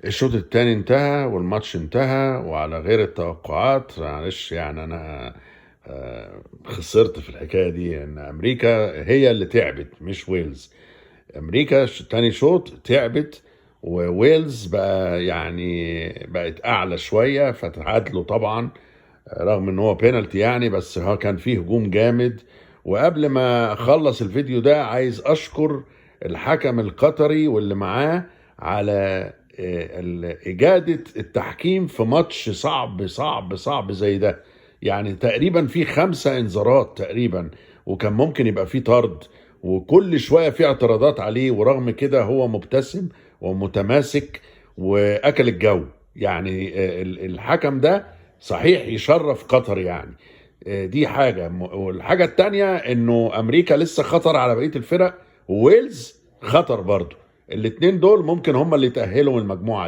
الشوط التاني انتهى والماتش انتهى وعلى غير التوقعات. معلش يعني انا خسرت في الحكايه دي، ان امريكا هي اللي تعبت مش ويلز. امريكا تاني شوط تعبت، وويلز بقى يعني بقت اعلى شويه فتعادلوا طبعا، رغم ان هو بينالتي يعني، بس هو كان فيه هجوم جامد. وقبل ما اخلص الفيديو ده عايز اشكر الحكم القطري واللي معاه على إجادة التحكيم في ماتش صعب صعب صعب زي ده. يعني تقريبا في 5 انذارات تقريبا، وكان ممكن يبقى في طرد، وكل شوية في اعتراضات عليه، ورغم كده هو مبتسم ومتماسك وأكل الجو. يعني الحكم ده صحيح يشرف قطر يعني. دي حاجة. والحاجة التانية انه امريكا لسه خطر على بقية الفرق، وويلز خطر برضو. الاتنين دول ممكن هم اللي يتأهلوا من المجموعة